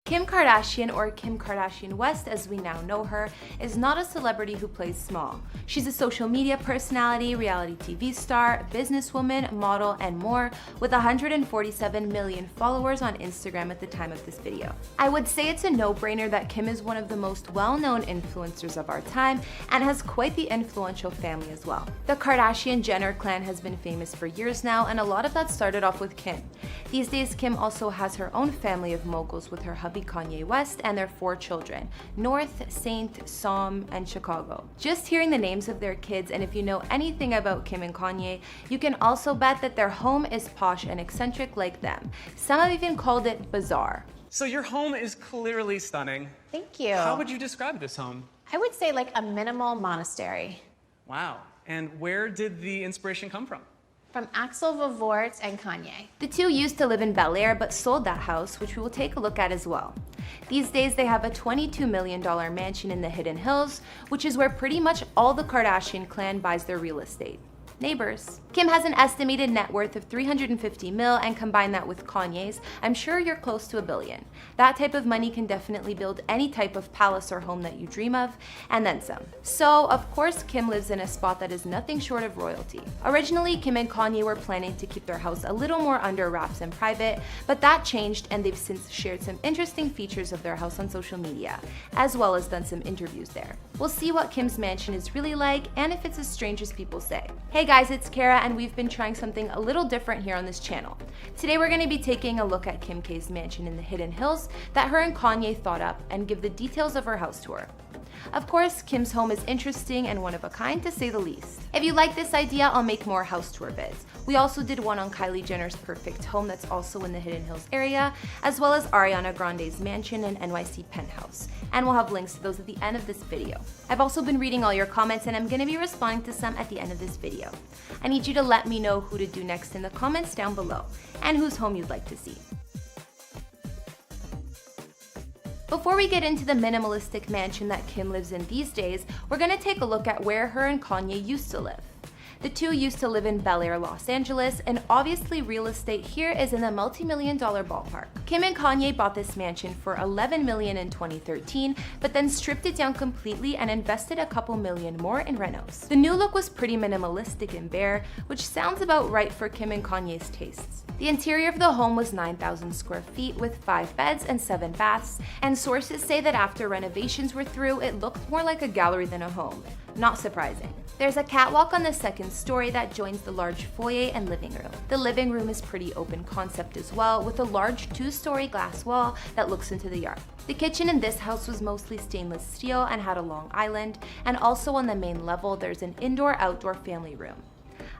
Kim Kardashian, or Kim Kardashian West as we now know her, is not a celebrity who plays small. She's a social media personality, reality TV star, businesswoman, model, and more, with 147 million followers on Instagram at the time of this video. I would say it's a no-brainer that Kim is one of the most well-known influencers of our time and has quite the influential family as well. The Kardashian-Jenner clan has been famous for years now, and a lot of that started off with Kim. These days, Kim also has her own family of moguls with her hubby Kanye West and their 4 children, North, Saint, Psalm, and Chicago. Just hearing the names of their kids, and if you know anything about Kim and Kanye, you can also bet that their home is posh and eccentric like them. Some have even called it bizarre. So your home is clearly stunning. Thank you. How would you describe this home? I would say like a minimal monastery. Wow. And where did the inspiration come from? From Axel Vavort and Kanye. The two used to live in Bel Air but sold that house, which we will take a look at as well. These days they have a $22 million mansion in the Hidden Hills, which is where pretty much all the Kardashian clan buys their real estate. Neighbors. Kim has an estimated net worth of $350 million, and combine that with Kanye's, I'm sure you're close to $1 billion. That type of money can definitely build any type of palace or home that you dream of, and then some. So, of course, Kim lives in a spot that is nothing short of royalty. Originally, Kim and Kanye were planning to keep their house a little more under wraps and private, but that changed, and they've since shared some interesting features of their house on social media, as well as done some interviews there. We'll see what Kim's mansion is really like, and if it's as strange as people say. Hey guys, it's Kara, and we've been trying something a little different here on this channel. Today we're going to be taking a look at Kim K's mansion in the Hidden Hills that her and Kanye thought up, and give the details of her house tour. Of course, Kim's home is interesting and one of a kind, to say the least. If you like this idea, I'll make more house tour vids. We also did one on Kylie Jenner's perfect home that's also in the Hidden Hills area, as well as Ariana Grande's mansion and NYC penthouse. And we'll have links to those at the end of this video. I've also been reading all your comments, and I'm going to be responding to some at the end of this video. I need you to let me know who to do next in the comments down below, and whose home you'd like to see. Before we get into the minimalistic mansion that Kim lives in these days, we're going to take a look at where her and Kanye used to live. The two used to live in Bel Air, Los Angeles, and obviously real estate here is in the multi-million-dollar ballpark. Kim and Kanye bought this mansion for $11 million in 2013, but then stripped it down completely and invested a couple million more in renos. The new look was pretty minimalistic and bare, which sounds about right for Kim and Kanye's tastes. The interior of the home was 9,000 square feet with 5 beds and 7 baths, and sources say that after renovations were through, it looked more like a gallery than a home. Not surprising. There's a catwalk on the second story that joins the large foyer and living room. The living room is pretty open concept as well, with a large 2-story glass wall that looks into the yard. The kitchen in this house was mostly stainless steel and had a long island, and also on the main level there's an indoor-outdoor family room.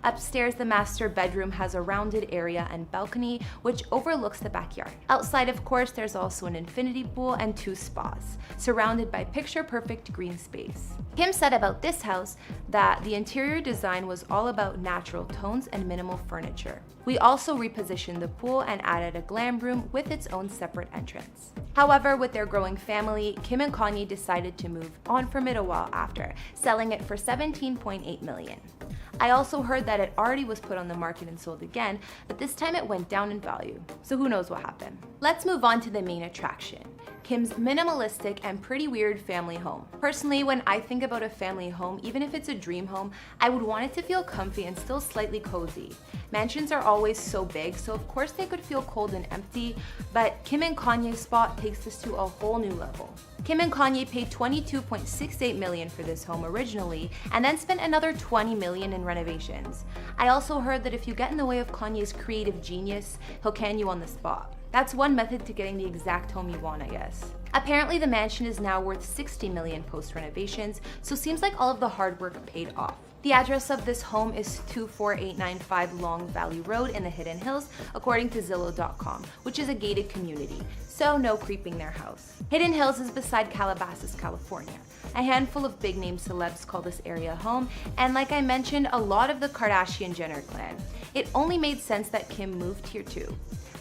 Upstairs, the master bedroom has a rounded area and balcony, which overlooks the backyard. Outside, of course, there's also an infinity pool and 2 spas, surrounded by picture-perfect green space. Kim said about this house that the interior design was all about natural tones and minimal furniture. We also repositioned the pool and added a glam room with its own separate entrance. However, with their growing family, Kim and Kanye decided to move on from it a while after, selling it for $17.8 million. I also heard that it already was put on the market and sold again, but this time it went down in value, so who knows what happened. Let's move on to the main attraction, Kim's minimalistic and pretty weird family home. Personally, when I think about a family home, even if it's a dream home, I would want it to feel comfy and still slightly cozy. Mansions are always so big, so of course they could feel cold and empty, but Kim and Kanye's spot takes this to a whole new level. Kim and Kanye paid $22.68 million for this home originally, and then spent another $20 million in renovations. I also heard that if you get in the way of Kanye's creative genius, he'll can you on the spot. That's one method to getting the exact home you want, I guess. Apparently the mansion is now worth $60 million post-renovations, so seems like all of the hard work paid off. The address of this home is 24895 Long Valley Road in the Hidden Hills, according to Zillow.com, which is a gated community, so no creeping their house. Hidden Hills is beside Calabasas, California. A handful of big-name celebs call this area home, and like I mentioned, a lot of the Kardashian-Jenner clan. It only made sense that Kim moved here too.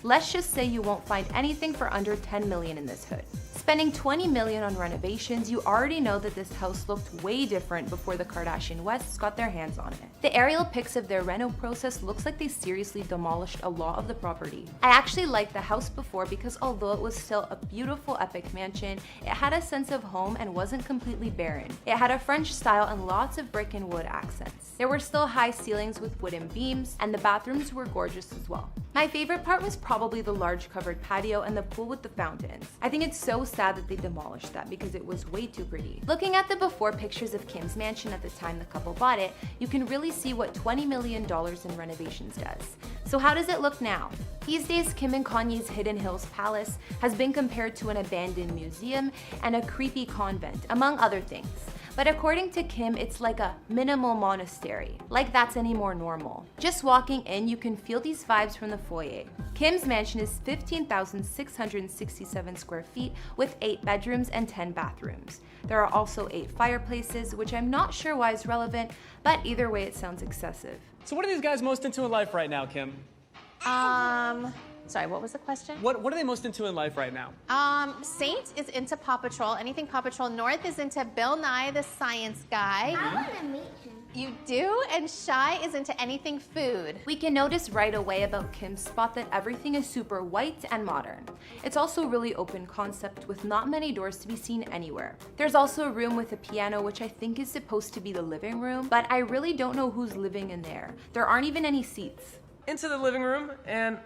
Let's just say you won't find anything for under 10 million in this hood. Spending 20 million on renovations, you already know that this house looked way different before the Kardashian Wests got their hands on it. The aerial pics of their reno process looks like they seriously demolished a lot of the property. I actually liked the house before because although it was still a beautiful epic mansion, it had a sense of home and wasn't completely barren. It had a French style and lots of brick and wood accents. There were still high ceilings with wooden beams, and the bathrooms were gorgeous as well. My favorite part was probably the large covered patio and the pool with the fountains. I think it's so sad that they demolished that because it was way too pretty. Looking at the before pictures of Kim's mansion at the time the couple bought it, you can really see what $20 million in renovations does. So how does it look now? These days, Kim and Kanye's Hidden Hills Palace has been compared to an abandoned museum and a creepy convent, among other things. But according to Kim, it's like a minimal monastery, like that's any more normal. Just walking in, you can feel these vibes from the foyer. Kim's mansion is 15,667 square feet with 8 bedrooms and 10 bathrooms. There are also 8 fireplaces, which I'm not sure why is relevant, but either way it sounds excessive. So what are these guys most into in life right now, Kim? Sorry, what was the question? What are they most into in life right now? Saint is into Paw Patrol, anything Paw Patrol. North is into Bill Nye the Science Guy. I want to meet him. You do? And Shy is into anything food. We can notice right away about Kim's spot that everything is super white and modern. It's also really open concept with not many doors to be seen anywhere. There's also a room with a piano, which I think is supposed to be the living room, but I really don't know who's living in there. There aren't even any seats. Into the living room, and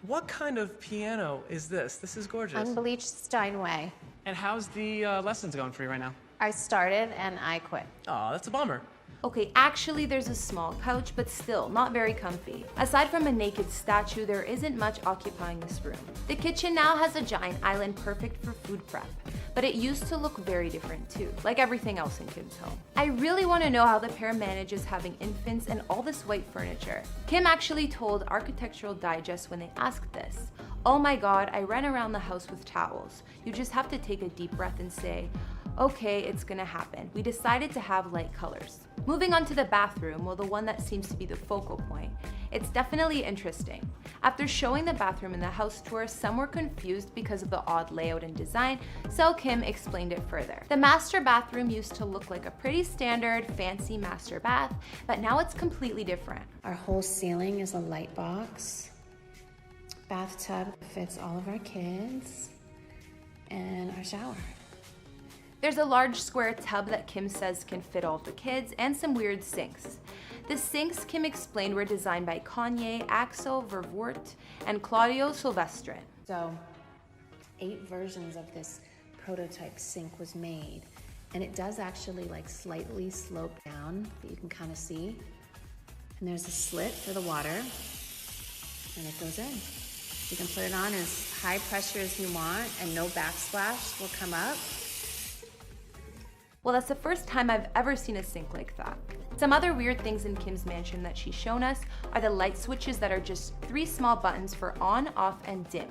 what kind of piano is this? This is gorgeous. Unbleached Steinway. And how's the lessons going for you right now? I started and I quit. Aw, that's a bummer. Okay, actually there's a small couch, but still not very comfy. Aside from a naked statue, there isn't much occupying this room. The kitchen now has a giant island perfect for food prep, but it used to look very different too, like everything else in Kim's home. I really want to know how the pair manages having infants and all this white furniture. Kim actually told Architectural Digest when they asked this, "Oh my god, I ran around the house with towels. You just have to take a deep breath and say, okay, it's gonna happen. We decided to have light colors." Moving on to the bathroom, well, the one that seems to be the focal point, it's definitely interesting. After showing the bathroom in the house tour, some were confused because of the odd layout and design, so Kim explained it further. The master bathroom used to look like a pretty standard, fancy master bath, but now it's completely different. Our whole ceiling is a light box. Bathtub fits all of our kids. And our shower. There's a large square tub that Kim says can fit all of the kids and some weird sinks. The sinks, Kim explained, were designed by Kanye, Axel Vervoort, and Claudio Silvestre. So 8 versions of this prototype sink was made. And it does actually like slightly slope down that you can kind of see. And there's a slit for the water and it goes in. You can put it on as high pressure as you want and no backsplash will come up. Well, that's the first time I've ever seen a sink like that. Some other weird things in Kim's mansion that she's shown us are the light switches that are just 3 small buttons for on, off, and dim.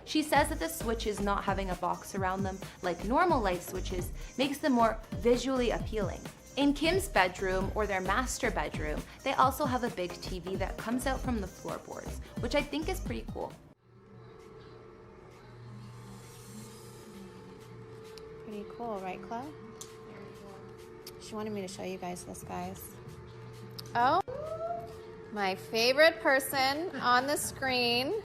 She says that the switches not having a box around them, like normal light switches, makes them more visually appealing. In Kim's bedroom, or their master bedroom, they also have a big TV that comes out from the floorboards, which I think is pretty cool. Pretty cool, right, Chloe? She wanted me to show you guys this, guys. Oh, my favorite person on the screen.